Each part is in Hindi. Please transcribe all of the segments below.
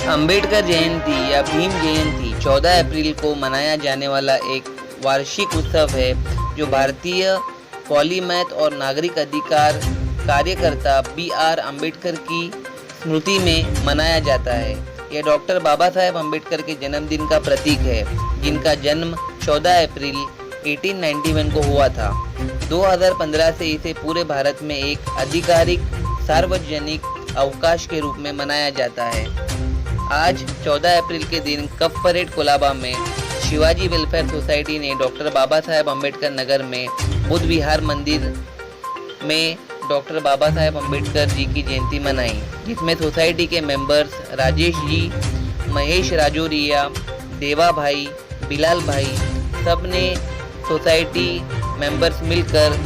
अंबेडकर जयंती या भीम जयंती 14 अप्रैल को मनाया जाने वाला एक वार्षिक उत्सव है जो भारतीय पॉलीमैथ और नागरिक अधिकार कार्यकर्ता B.R. अम्बेडकर की स्मृति में मनाया जाता है। यह डॉक्टर बाबा साहेब अम्बेडकर के जन्मदिन का प्रतीक है, जिनका जन्म 14 अप्रैल 1891 को हुआ था। 2015 से इसे पूरे भारत में एक आधिकारिक सार्वजनिक अवकाश के रूप में मनाया जाता है। आज 14 अप्रैल के दिन कप परेड कोलाबा में शिवाजी वेलफेयर सोसाइटी ने डॉक्टर बाबा साहेब अम्बेडकर नगर में बुद्ध विहार मंदिर में डॉक्टर बाबा साहेब अम्बेडकर जी की जयंती मनाई, जिसमें सोसाइटी के मेंबर्स राजेश जी, महेश राजौरिया, देवा भाई, बिलाल भाई, सब ने सोसाइटी मेंबर्स मिलकर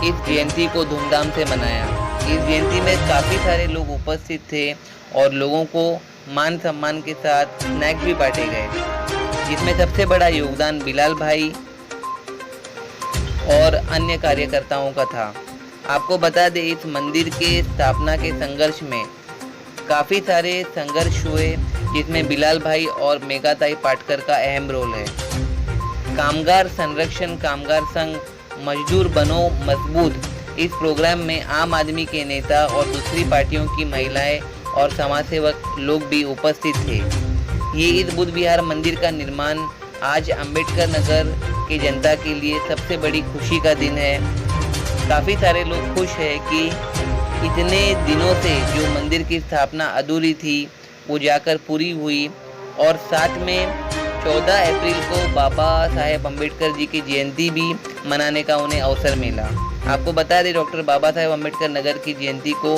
इस जयंती को धूमधाम से मनाया। इस जयंती में काफ़ी सारे लोग उपस्थित थे और लोगों को मान सम्मान के साथ स्नैक्स भी बांटे गए, जिसमें सबसे बड़ा योगदान बिलाल भाई और अन्य कार्यकर्ताओं का था। आपको बता दें, इस मंदिर के स्थापना के संघर्ष में काफ़ी सारे संघर्ष हुए, जिसमें बिलाल भाई और मेघाताई पाटकर का अहम रोल है। कामगार संरक्षण कामगार संघ मजदूर बनो मजबूत, इस प्रोग्राम में आम आदमी के नेता और दूसरी पार्टियों की महिलाएं और समाजसेवक लोग भी उपस्थित थे। ये इस बुद्ध विहार मंदिर का निर्माण आज अंबेडकर नगर की जनता के लिए सबसे बड़ी खुशी का दिन है। काफ़ी सारे लोग खुश हैं कि इतने दिनों से जो मंदिर की स्थापना अधूरी थी वो जाकर पूरी हुई, और साथ में 14 अप्रैल को बाबा साहेब अम्बेडकर जी की जयंती भी मनाने का उन्हें अवसर मिला। आपको बता दें, डॉक्टर बाबा साहेब अम्बेडकर नगर की जयंती को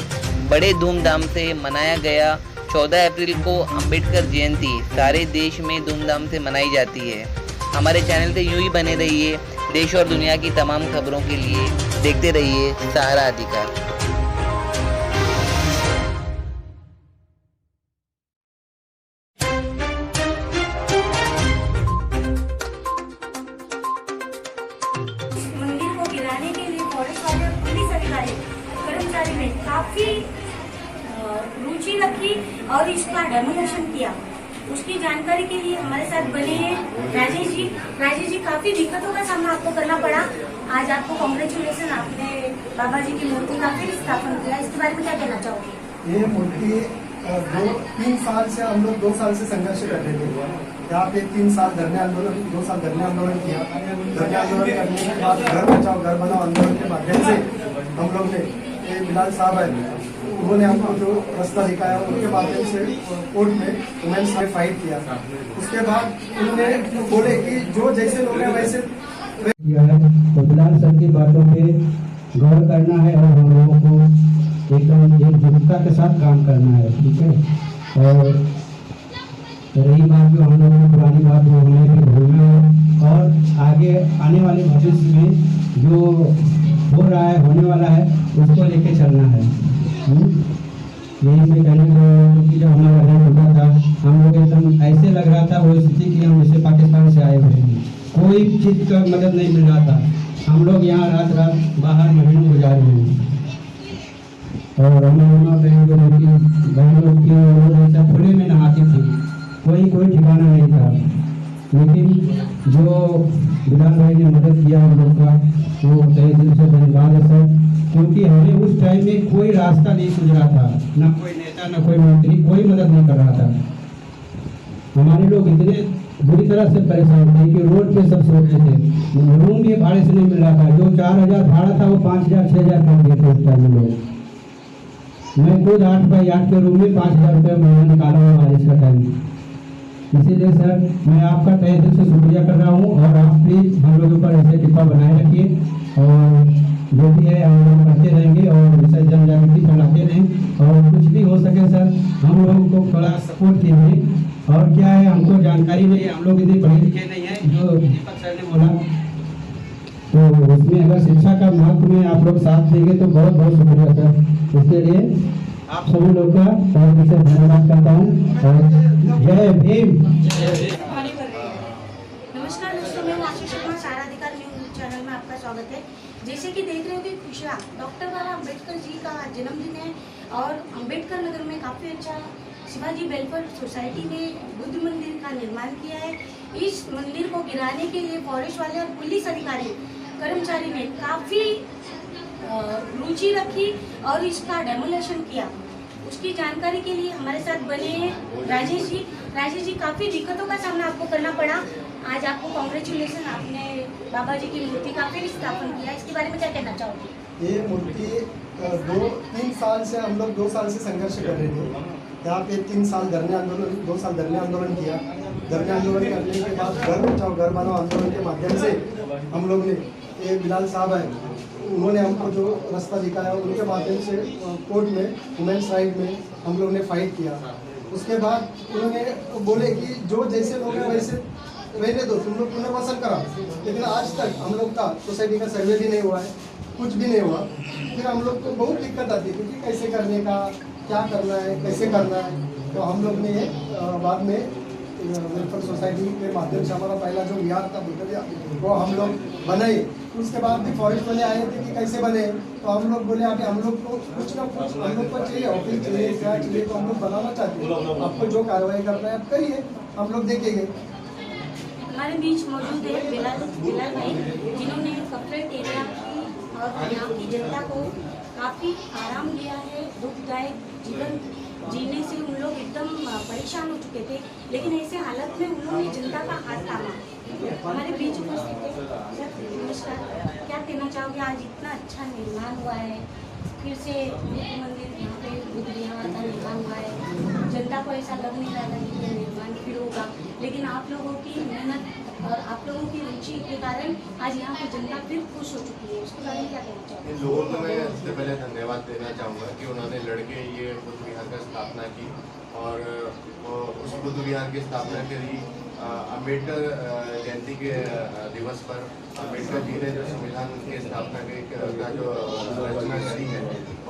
बड़े धूमधाम से मनाया गया। 14 अप्रैल को अम्बेडकर जयंती सारे देश में धूमधाम से मनाई जाती है। हमारे चैनल से यूं ही बने रहिए। देश और दुनिया की तमाम खबरों के लिए देखते रहिए सहारा अधिकार। मंदिर को गिराने के लिए फॉरेस्ट वाले और पुलिस अधिकारी कर्मचारी ने काफी रुचि रखी और इसका डेमोलेशन किया। उसकी जानकारी के लिए हमारे साथ बने हैं राजेश जी। राजेश जी, काफी दिक्कतों का सामना आपको करना पड़ा। आज आपको कांग्रेचुलेशन, आपने बाबा जी की मूर्ति का फिर स्थापन किया, इसके बारे में क्या कहना चाहोगे? ये मूर्ति 2-3 साल से हम लोग 2 साल से संघर्ष कर रहे थे। यहाँ पे 3 साल धरने आंदोलन, 2 साल धरने आंदोलन किया। धरने आंदोलन करने के बाद घर बचाओ घर बनाओ आंदोलन के माध्यम से हम लोग ने, ये बिलाल साहब है, उन्होंने हमको जो रास्ता दिखाया, उनके माध्यम से कोर्ट में वुमेन्स ने फाइट किया था। उसके बाद उन्होंने बोले कि जो जैसे लोग हैं वैसे तो बिलाल सर की बातों पे गौर करना है और हम लोगों को एकदम एकजुटता के साथ काम करना है, ठीक है। और रही बात जो हम लोगों ने पुरानी बात बोलने की भूलना, और आगे आने वाले भविष्य में जो हो रहा है, होने वाला है, उसको लेके चलना है। यही से कहने को कि जब हमारा घर टूटा था, हम लोग एकदम ऐसे लग रहा था वो स्थिति कि हम जैसे पाकिस्तान से आए हुए हैं। कोई चीज़ का मदद नहीं मिल रहा था। हम लोग यहाँ रात रात बाहर महीनों गुजार रहे हैं, और हमारे बहन लोग की खुले में नहाती थी, कोई ठिकाना नहीं था। लेकिन जो बिलाल भाई ने मदद किया हम लोग का, वो तहे दिल से धन्यवाद है सर, क्योंकि हमें उस टाइम में कोई रास्ता नहीं सूझ रहा था, ना कोई नेता ना कोई मंत्री, कोई मदद नहीं कर रहा था। हमारे लोग इतने बुरी तरह से परेशान थे कि रोड पे सब सोते थे। रूम भी भाड़े से नहीं मिल रहा था। जो 4000 भाड़ा था वो 5000-6000 कर दिए थे उस टाइम में लोग। मैं खुद 8x8 के रूम में 5000 रुपये महीना निकाला हूँ बारिश का टाइम। इसीलिए सर मैं आपका तहे दिल से शुक्रिया कर रहा हूँ, और आप प्लीज़ हम लोगों पर ऐसे कृपा बनाए रखिए, और जो भी है हम लोग करते रहेंगे और इसे जन जागृति फैलाते रहें। और कुछ भी हो सके सर हम लोगों को थोड़ा सपोर्ट कीजिए। और क्या है, हमको जानकारी नहीं है, हम लोग इतने पढ़े लिखे नहीं है, जो दीपक सर ने बोला, तो उसमें अगर शिक्षा का महत्व में आप लोग साथ देंगे तो बहुत बहुत शुक्रिया सर। इसके लिए आप सभी लोग का बहुत से धन्यवाद करता हूँ। जय भीम। नमस्कार दोस्तों, मैं आशीष शर्मा, सहारा अधिकार न्यूज चैनल में आपका स्वागत है। जैसे कि देख रहे हो कि खुशियाँ डॉक्टर बाबा अम्बेडकर जी का जन्मदिन है और अम्बेडकर नगर में काफ़ी अच्छा शिवाजी वेलफेयर सोसाइटी में बुद्ध मंदिर का निर्माण किया है। इस मंदिर को गिराने के लिए फॉरेस्ट वाले और पुलिस अधिकारी कर्मचारी ने काफ़ी रुचि रखी और इसका डेमोलेशन किया। उसकी जानकारी के लिए हमारे साथ बने हैं राजेश जी। राजेश जी, काफ़ी दिक्कतों का सामना आपको करना पड़ा। आज आपको कॉन्ग्रेचुलेसन, आपने बाबा जी की मूर्ति का फिर स्थापन किया, इसके बारे में क्या कहना चाहोगे? ये मूर्ति 2-3 साल से हम लोग 2 साल से संघर्ष कर रहे थे। यहाँ पे 3 साल धरने आंदोलन, 2 साल धरने आंदोलन किया। धरने आंदोलन करने के बाद घर बचाओ घर बनाओ आंदोलन के माध्यम से हम लोग ने, ये बिलाल साहब हैं, उन्होंने हमको जो रास्ता दिखाया उनके माध्यम से कोर्ट में वुमेन्स राइट में हम लोग ने फाइट किया। उसके बाद उन्होंने बोले कि जो जैसे लोग हैं वैसे रहने दो, तुम लोग पुनर्वासन करा। लेकिन आज तक हम लोग का सोसाइटी का सर्वे भी नहीं हुआ है, कुछ भी नहीं हुआ। फिर हम लोग को बहुत दिक्कत आती है क्योंकि कैसे करने का, क्या करना है, कैसे करना है। तो हम लोग ने बाद में वेलफेयर सोसाइटी के माध्यम से हमारा पहला जो विहार था बुद्धविहार, वो हम लोग बनाए। उसके बाद भी फॉरेस्ट वाले आए थे कि कैसे बने, तो हम लोग बोले अभी हम लोग को कुछ ना कुछ हम लोग को चाहिए, ऑफिस चाहिए, क्या चाहिए, तो हम लोग बनाना चाहते हैं। आपको जो कार्रवाई करना है आप करिए, हम लोग देखेंगे। हमारे बीच मौजूद है बिलाल भाई, जिन्होंने कपरेट एरिया की और यहाँ की जनता को काफ़ी आराम दिया है। दुखदायक जीवन जीने से उन लोग एकदम परेशान हो चुके थे, लेकिन ऐसे हालत में उन्होंने जनता का हाथ थामा। हमारे बीच उपस्थित है सर, नमस्कार। क्या कहना चाहोगे, आज इतना अच्छा निर्माण हुआ है, फिर से बुद्ध मंदिर यहाँ पे बुद्ध विहार का निर्माण हुआ है। जनता को ऐसा लग नहीं रहा था कि ये निर्माण फिर होगा, लेकिन आप लोगों की मेहनत और आप लोगों की रुचि के कारण आज यहाँ की जनता फिर खुश हो चुकी है। उसके बारे में क्या कहना चाहोगे? इन लोगों को मैं सबसे पहले धन्यवाद देना चाहूँगा कि उन्होंने लड़के ये बुद्ध विहार का स्थापना की और उस बुद्ध विहार की स्थापना करी अम्बेडकर जयंती के दिवस पर। अम्बेडकर जी ने जो संविधान की स्थापना का जो रचना करी है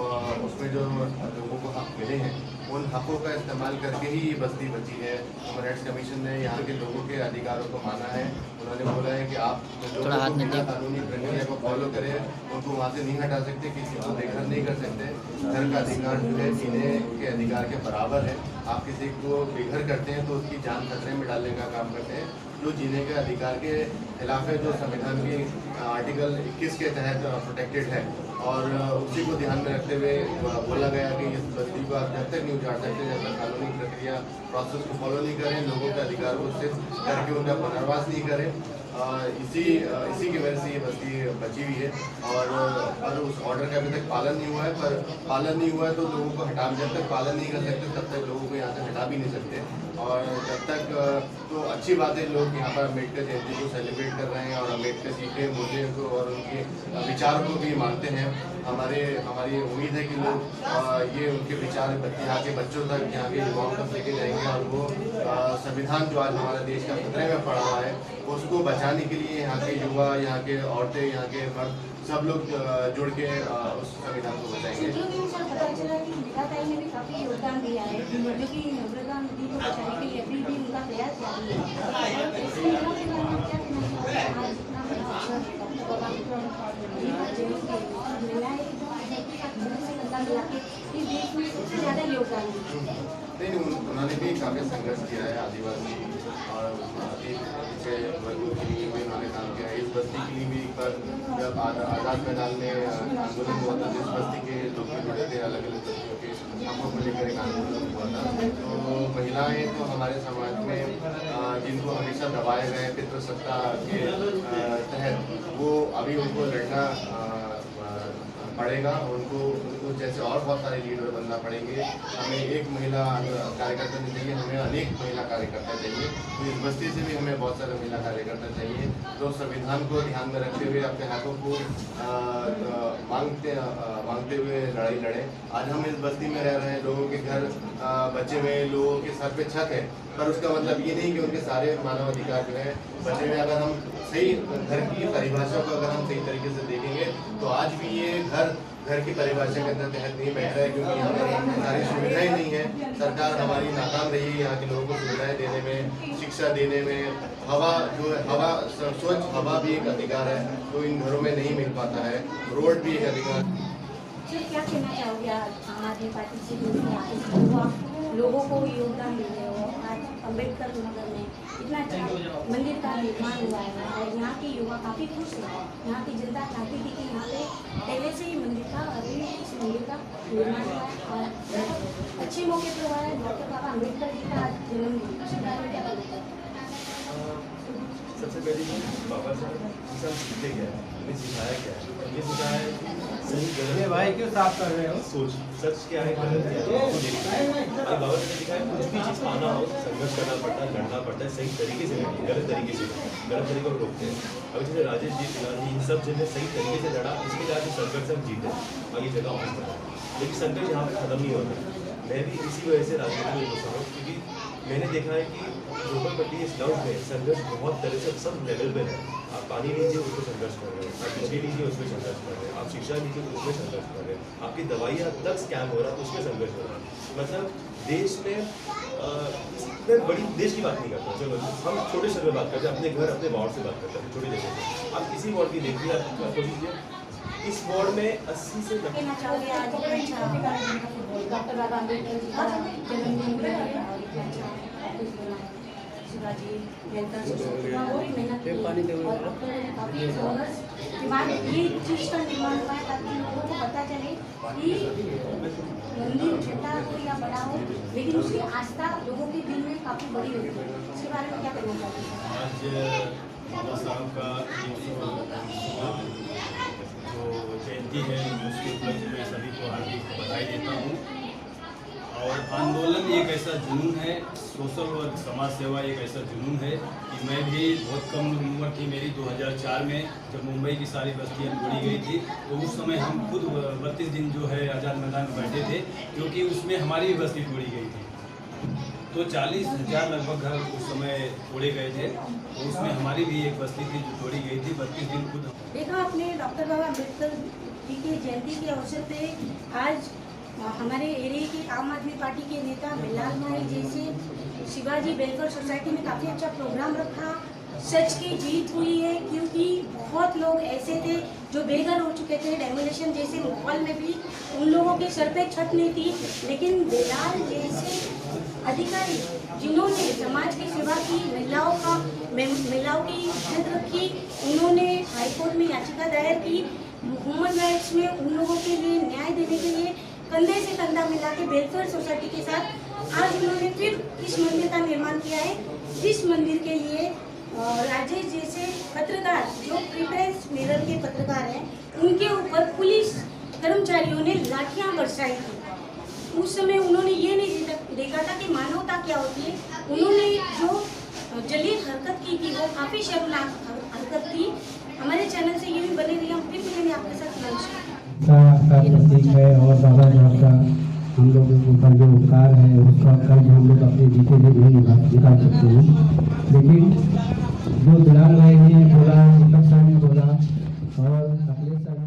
और उसमें जो लोगों को हक मिले हैं, उन हकों का इस्तेमाल करके ही ये बस्ती बची है। ह्यूमन राइट्स कमीशन ने यहाँ के लोगों के अधिकारों को माना है। उन्होंने बोला है कि आप लोगों को बिना कानूनी प्रक्रिया को फॉलो करें, उनको वहाँ से नहीं हटा सकते, किसी को बेघर नहीं कर सकते। घर का अधिकार जो है जीने के अधिकार के बराबर है। आप किसी को बेघर करते हैं तो उसकी जान खतरे में डालने का काम करते हैं। जो जीने के अधिकार के खिलाफ है, जो संविधान की आर्टिकल 21 के तहत प्रोटेक्टेड है, और उसी को ध्यान में रखते हुए बोला गया कि इस बस्ती को आप जब तक नहीं उजाड़ सकते, जब तक कानूनी प्रक्रिया प्रोसेस को फॉलो नहीं करें, लोगों के अधिकार को सिद्ध करके उनका पुनर्वास नहीं करें। इसी की वजह से ये बस्ती बची हुई है और उस ऑर्डर का अभी तक पालन नहीं हुआ है। पर पालन नहीं हुआ है तो लोगों को हटा, जब तक पालन नहीं कर सकते तब तक लोगों को यहाँ से हटा भी नहीं सकते। और जब तक तो अच्छी बात है, लोग यहाँ पर अम्बेडकर जयंती को सेलिब्रेट कर रहे हैं और अम्बेडकर जी के मुद्दे को और उनके विचारों को भी मानते हैं। हमारी उम्मीद है कि लोग ये उनके विचार यहाँ के बच्चों तक, यहाँ के युवाओं तक लेके जाएंगे और वो संविधान जो आज हमारे देश का खतरे में पड़ा हुआ है उसको बचाने के लिए यहाँ के युवा, यहाँ के औरतें, यहाँ के मर्द सब लोग जुड़ के उस संविधान को बचाएंगे। पता चला कि मृदा ने भी काफ़ी योगदान दिया है, जो कि मृदा नदी को बचाने के लिए अभी भी उनका प्रयास जारी है। नहीं, उन्होंने भी काफ़ी संघर्ष किया है। आदिवासी और वर्गों के लिए भी उन्होंने काम किया है। इस बस्ती के लिए भी एक बार जब आज़ाद मैदान में आंदोलन हुआ था, जिस बस्ती के लोग जुड़े थे, अलग अलग बस्तियों के हकों को लेकर एक आंदोलन हुआ था। तो महिलाएं तो हमारे समाज में जिनको हमेशा दबाए गए पितृसत्ता के तहत, वो अभी उनको लड़ना पड़ेगा। उनको जैसे और बहुत सारे लीडर बनना पड़ेंगे। हमें एक महिला कार्यकर्ता नहीं चाहिए, हमें अनेक महिला कार्यकर्ता चाहिए। तो इस बस्ती से भी हमें बहुत सारे महिला कार्यकर्ता चाहिए जो संविधान को ध्यान में रखते हुए अपने हकों को मांगते हुए लड़ाई लड़े। आज हम इस बस्ती में रह रहे हैं, लोगों के घर बचे हुए, लोगों के सर पे छत है, पर उसका मतलब ये नहीं कि उनके सारे मानव अधिकार जो है बचे हुए। अगर हम सही घर की परिभाषा को अगर हम सही तरीके से देखेंगे तो आज भी ये घर की परिभाषा के अंदर तहत नहीं बैठ रहा है, क्योंकि यहाँ पर सारी सुविधाएं नहीं है। सरकार हमारी नाकाम रही है यहाँ के लोगों को सुविधाएं देने में, शिक्षा देने में। हवा जो है, हवा स्वच्छ हवा भी एक अधिकार है जो इन घरों में नहीं मिल पाता है। रोड भी एक अधिकार। क्या कहना चाहोगे आम आदमी पार्टी से लोग लोगों को योगदान मिले और आज अम्बेडकर नगर में इतना अच्छा मंदिर का निर्माण हुआ है और यहाँ के युवा काफ़ी खुश है। यहाँ की जनता चाहती थी कि यहाँ पे पहले से ही मंदिर का अभी इस मंदिर का निर्माण हुआ है और अच्छे मौके पर हुआ है। डॉक्टर बाबा अम्बेडकर जी का जन्मदिन, उसके बारे में क्या बोलते हैं? सबसे पहले बाबा साहब सब सीखे गया है, उन्हें सिखाया क्या है, ये सिखाया है सही गलत भाई क्यों साफ कर रहे हो? सोच, सच क्या है गलत क्या है उसको देखना है। और बाबा साहब ने सिखाया कुछ भी चीज़ पाना हो संघर्ष करना पड़ता है, लड़ना पड़ता है, सही तरीके से लड़िए, गलत तरीके से गलत तरीके को रोकते हैं। अब जैसे राजेश जी गांधी इन सब जिन्हें सही तरीके से लड़ा, इसके लिए आज संघर्ष हम जीते आगे जगह ऑफिस बना, लेकिन संघर्ष यहाँ पर खत्म नहीं होता। मैं भी इसी वजह से राजनीति में घुसा हूँ क्योंकि मैंने देखा है कि झोपड़पट्टी इस गाँव में संघर्ष बहुत तरह से सब लेवल पे है। आप पानी लीजिए उसमें संघर्ष कर रहे हैं, आप बिजली लीजिए उसमें संघर्ष कर रहे हैं, आप शिक्षा लीजिए तो उसमें संघर्ष कर रहे हैं, आपकी दवाइयाँ तक स्कैम हो रहा है तो उसमें संघर्ष हो रहा है। मतलब देश में मैं बड़ी देश की बात नहीं करता, चलो हम छोटे शहर में बात करते हैं, अपने घर अपने वार्ड से बात करते हैं, छोटी जगह से। आप किसी वार्ड की देखिए, आप लीजिए इस वार्ड में 80 से कहना चाहोगे आज डॉक्टर बाबा अम्बेडकर जी का जन्मदिन मनाया और इतना अच्छा ऑफिस बना है। शिवाजी हेल्थ सोसाइटी में बहुत मेहनत की और डॉक्टरों ने काफ़ी संघर्ष के बाद ये चीज़ का निर्माण हुआ है ताकि लोगों को पता चले कि मंदिर छोटा हो या बड़ा हो लेकिन उसकी आस्था लोगों के दिल में काफ़ी बड़ी होती है। इसके बारे में क्या कहना चाहते हैं? आज बाबा साहब का जो जयंती है उसके उपलक्ष्य में सभी को हार्दिक बधाई देता हूँ। और आंदोलन एक ऐसा जुनून है, सोशल वर्क समाज सेवा एक ऐसा जुनून है कि मैं भी बहुत कम उम्र थी मेरी 2004 में जब मुंबई की सारी बस्तियाँ तोड़ी गई थी तो उस समय हम खुद 32 दिन जो है आज़ाद मैदान में बैठे थे क्योंकि उसमें हमारी भी बस्ती तोड़ी गई थी। तो 40,000 लगभग घर उस समय तोड़े गए थे, तो उसमें हमारी भी एक बस्ती थी जो तोड़ी गई थी। 32 दिन खुद देखा आपने डॉक्टर बाबा अम्बेडकर जी की जयंती के अवसर पे आज हमारे एरिया के आम आदमी पार्टी के नेता बिलाल भाई जैसे शिवाजी वेलफेयर सोसाइटी में काफ़ी अच्छा प्रोग्राम रखा। सच की जीत हुई है क्योंकि बहुत लोग ऐसे थे जो बेघर हो चुके थे, डेमोलेशन जैसे माहौल में भी उन लोगों के सर पे छत नहीं थी, लेकिन बिलाल जैसे अधिकारी जिन्होंने समाज की सेवा की, महिलाओं की इज्जत रखी, उन्होंने हाईकोर्ट में याचिका दायर की, ह्यूमन राइट्स में उन लोगों के लिए न्याय देने के लिए कंधे से कंधा मिला के वेलफेयर सोसाइटी के साथ आज उन्होंने फिर इस मंदिर का निर्माण किया है, जिस मंदिर के लिए राजेश जैसे पत्रकार जो प्रेफरेंस मिरर के पत्रकार हैं उनके ऊपर पुलिस कर्मचारियों ने लाठियां बरसाई थी। उस समय उन्होंने ये नहीं देखा था कि मानवता क्या होती है। उन्होंने जो जलील हरकत की थी वो काफ़ी शर्मनाक हरकत थी। हमारे चैनल से ये भी बने रही, हम फिर मिलेंगे आपके साथ। नमस्कार। का प्रतीक है और बाबा साहब का हम लोग के ऊपर जो उपकार है उसका कर्ज हम लोग अपने जीते जी नहीं निकाल सकते हैं। लेकिन जो बिलाल भाई ने बोला, दीपक साहब ने बोला और अखिलेश साहब